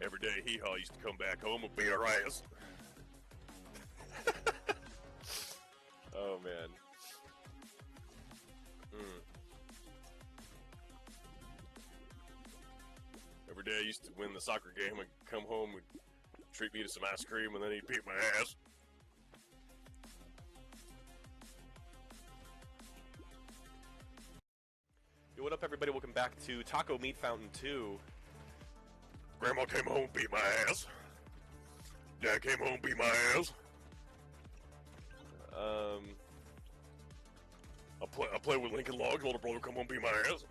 Every day Hee-Haw used to come back home and beat our ass. Oh, man. Every day I used to win the soccer game and come home and treat me to some ice cream and then he'd beat my ass. Yo, what up, everybody? Welcome back to Taco Meat Fountain 2. Grandma came home and beat my ass. Dad came home and beat my ass. I play with Lincoln Logs. Older brother come home and beat my ass.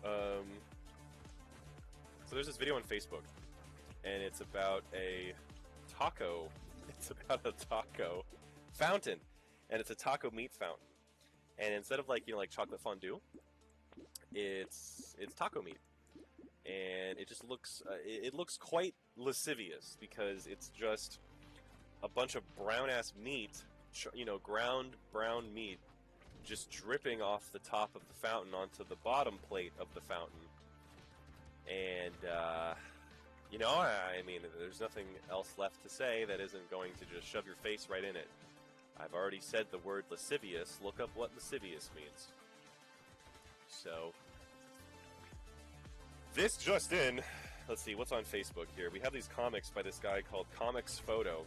So there's this video on Facebook, and it's about a taco. It's about a taco fountain, and it's a taco meat fountain. And instead of like chocolate fondue, it's taco meat, and it just looks it looks quite lascivious because it's just a bunch of brown ass meat, ground brown meat, just dripping off the top of the fountain onto the bottom plate of the fountain. And I mean, there's nothing else left to say that isn't going to just shove your face right in it. I've already said the word lascivious. Look up what lascivious means. So, this just in. Let's see, what's on Facebook here? We have these comics by this guy called Comics Photo.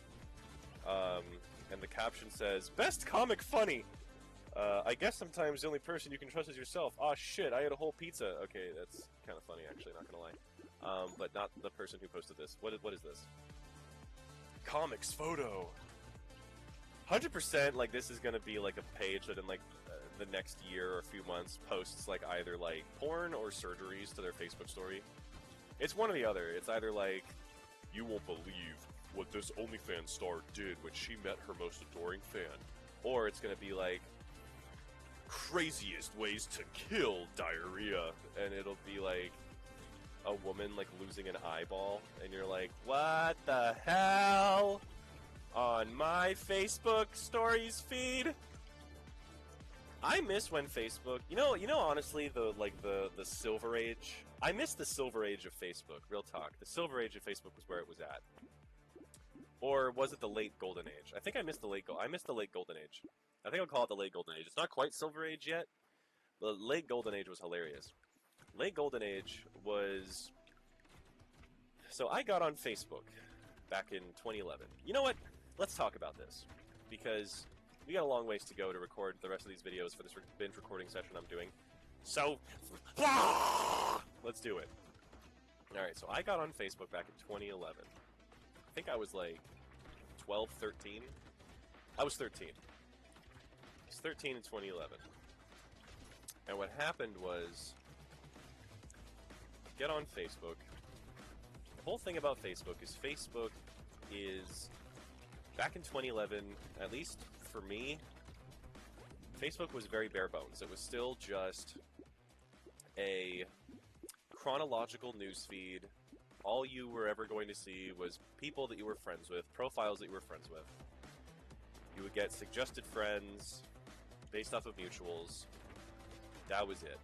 And the caption says, "Best comic funny! I guess sometimes the only person you can trust is yourself. Aw, shit, I ate a whole pizza." Okay, that's kind of funny, actually, not gonna lie. But not the person who posted this. What is this? Comics Photo. 100% like this is gonna be like a page that in like the next year or a few months posts like either like porn or surgeries to their Facebook story. It's one or the other. It's either like, "You won't believe what this OnlyFans star did when she met her most adoring fan," or it's gonna be like, "Craziest ways to kill diarrhea," and it'll be like a woman like losing an eyeball, and you're like, what the hell? On my Facebook stories feed? I miss when Facebook, honestly, the Silver Age. I miss the Silver Age of Facebook. Real talk. The Silver Age of Facebook was where it was at, or was it the late Golden Age? I think I missed the late Golden Age. I think I'll call it the late Golden Age. It's not quite Silver Age yet, but late Golden Age was hilarious. Late Golden Age was... So I got on Facebook back in 2011. You know what? Let's talk about this, because we got a long ways to go to record the rest of these videos for this binge recording session I'm doing. So, let's do it. Alright, so I got on Facebook back in 2011. I think I was like 12, 13. I was 13. I was 13 in 2011. And what happened was, get on Facebook. The whole thing about Facebook is, back in 2011, at least for me, Facebook was very bare bones. It was still just a chronological newsfeed. All you were ever going to see was people that you were friends with, profiles that you were friends with. You would get suggested friends based off of mutuals. That was it.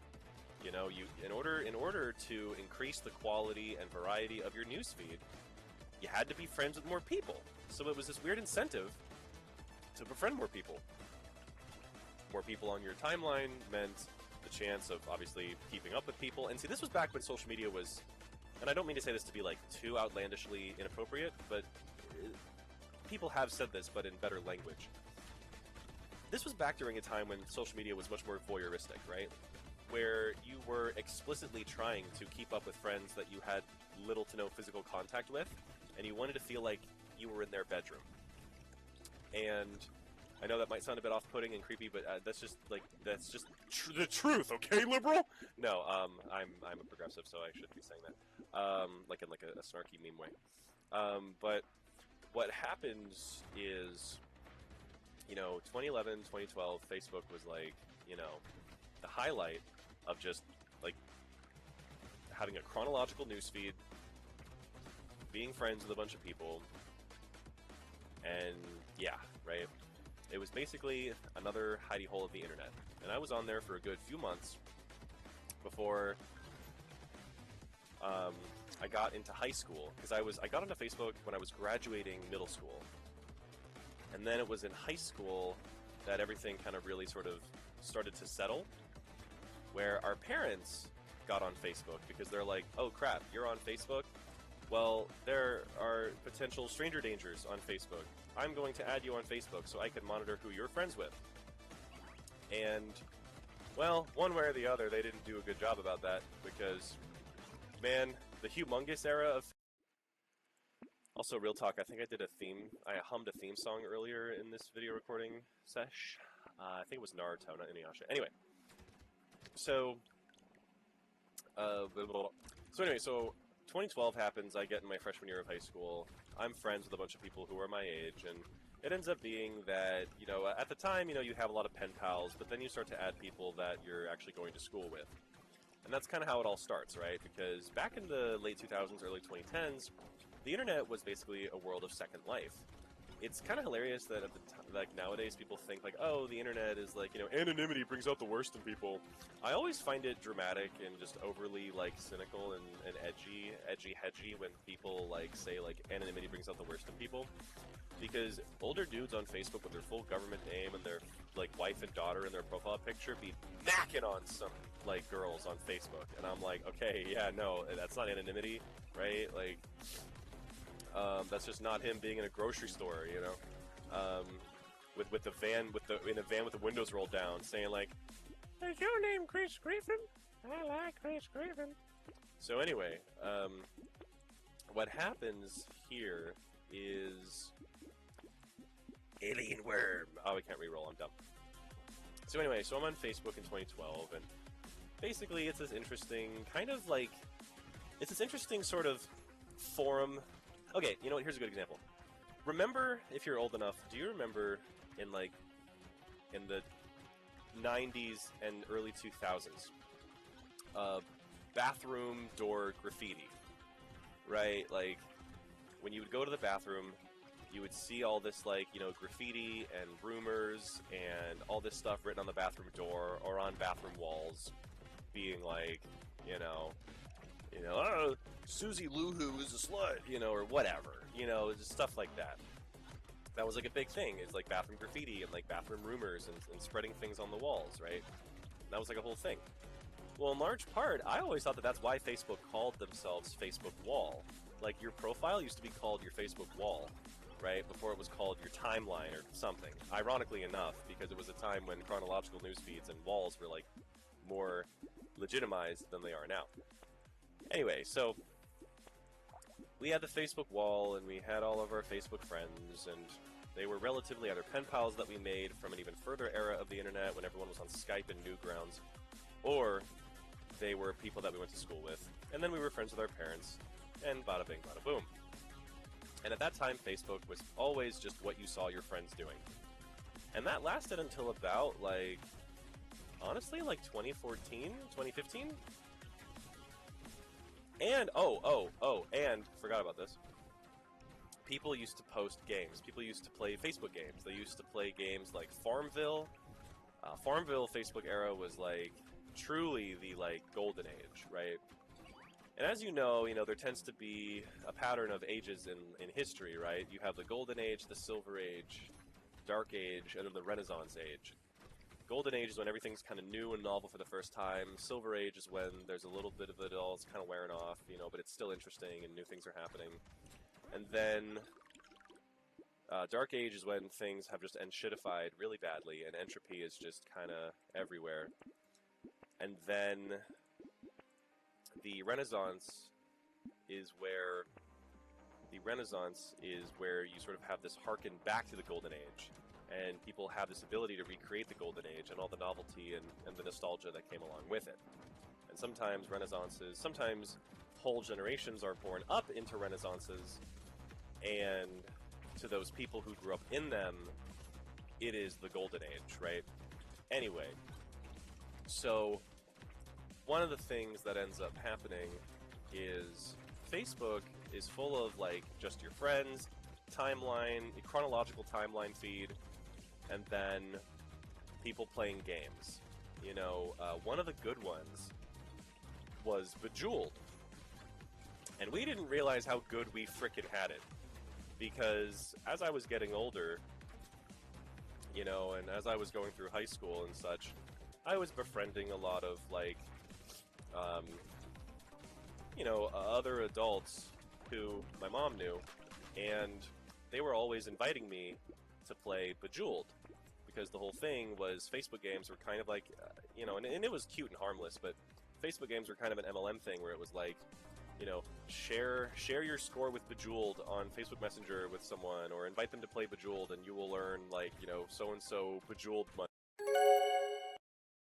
In order to increase the quality and variety of your newsfeed, you had to be friends with more people. So it was this weird incentive to befriend more people. More people on your timeline meant the chance of obviously keeping up with people. And see, this was back when social media was, and I don't mean to say this to be like too outlandishly inappropriate, but people have said this, but in better language. This was back during a time when social media was much more voyeuristic, right? Where you were explicitly trying to keep up with friends that you had little to no physical contact with, and you wanted to feel like you were in their bedroom. And I know that might sound a bit off-putting and creepy, but that's just the truth, okay, liberal? No, I'm a progressive, so I shouldn't be saying that, like in a snarky meme way. But what happens is, 2011, 2012, Facebook was like, the highlight of just like having a chronological newsfeed, being friends with a bunch of people, and yeah, right? It was basically another hidey hole of the internet. And I was on there for a good few months before I got into high school because I got onto Facebook when I was graduating middle school, and then it was in high school that everything kind of really sort of started to settle, where our parents got on Facebook because they're like, oh crap, you're on Facebook? Well, there are potential stranger dangers on Facebook. I'm going to add you on Facebook so I can monitor who you're friends with. And, well, one way or the other, they didn't do a good job about that because, man, the humongous era of... Also, real talk, I think I hummed a theme song earlier in this video recording sesh. I think it was Naruto, not Inuyasha. Anyway, so, so 2012 happens, I get in my freshman year of high school, I'm friends with a bunch of people who are my age, and it ends up being that, you know, at the time, you know, you have a lot of pen pals, but then you start to add people that you're actually going to school with. And that's kind of how it all starts, right? Because back in the late 2000s, early 2010s, the internet was basically a world of Second Life. It's kind of hilarious that at the like nowadays people think like, oh, the internet is like, you know, anonymity brings out the worst in people. I always find it dramatic and just overly like cynical and edgy when people like say like anonymity brings out the worst in people. Because older dudes on Facebook with their full government name and their like wife and daughter in their profile picture be macking on some like girls on Facebook, and I'm like, okay, yeah, no, that's not anonymity, right? Like, that's just not him being in a grocery store, you know, with the van in a van with the windows rolled down, saying like, "Is your name Chris Griffin? I like Chris Griffin." So anyway, what happens here is alien worm. Oh, we can't reroll. I'm dumb. So anyway, so I'm on Facebook in 2012, and basically it's this interesting kind of like, it's this interesting sort of forum. Okay, you know what? Here's a good example. Remember, if you're old enough, do you remember in like in the 90s and early 2000s, bathroom door graffiti, right? Like when you would go to the bathroom, you would see all this, like, you know, graffiti and rumors and all this stuff written on the bathroom door or on bathroom walls, being like, oh, Susie Lou-Hoo is a slut, you know, or whatever, you know, just stuff like that. That was like a big thing. It's like bathroom graffiti and like bathroom rumors and spreading things on the walls, right? And that was like a whole thing. Well, in large part, I always thought that that's why Facebook called themselves Facebook Wall. Like, your profile used to be called your Facebook Wall, right? Before it was called your timeline or something. Ironically enough, because it was a time when chronological news feeds and walls were, like, more legitimized than they are now. Anyway, so we had the Facebook Wall, and we had all of our Facebook friends, and they were relatively either pen pals that we made from an even further era of the internet when everyone was on Skype and Newgrounds, or they were people that we went to school with, and then we were friends with our parents, and bada bing, bada boom. And at that time, Facebook was always just what you saw your friends doing. And that lasted until about, like, honestly, like 2014, 2015? And, and, forgot about this. People used to post games. People used to play Facebook games. They used to play games like Farmville. Farmville Facebook era was, like, truly the, like, golden age, right? And as you know, there tends to be a pattern of ages in history, right? You have the Golden Age, the Silver Age, Dark Age, and then the Renaissance Age. Golden Age is when everything's kind of new and novel for the first time. Silver Age is when there's a little bit of it all, it's kind of wearing off, but it's still interesting and new things are happening. And then Dark Age is when things have just enshittified really badly, and entropy is just kind of everywhere. And then the Renaissance is where you sort of have this harken back to the Golden Age, and people have this ability to recreate the Golden Age and all the novelty and the nostalgia that came along with it. And sometimes sometimes whole generations are born up into Renaissances, and to those people who grew up in them, it is the Golden Age, right? Anyway, so one of the things that ends up happening is Facebook is full of, like, just your friends, timeline, chronological timeline feed, and then people playing games. One of the good ones was Bejeweled. And we didn't realize how good we frickin' had it. Because as I was getting older, you know, and as I was going through high school and such, I was befriending a lot of, like, um, you know, other adults who my mom knew, and they were always inviting me to play Bejeweled, because the whole thing was Facebook games were kind of like, you know, and it was cute and harmless, but Facebook games were kind of an MLM thing where it was like, you know, share your score with Bejeweled on Facebook Messenger with someone, or invite them to play Bejeweled, and you will earn, like, you know, so and so Bejeweled money.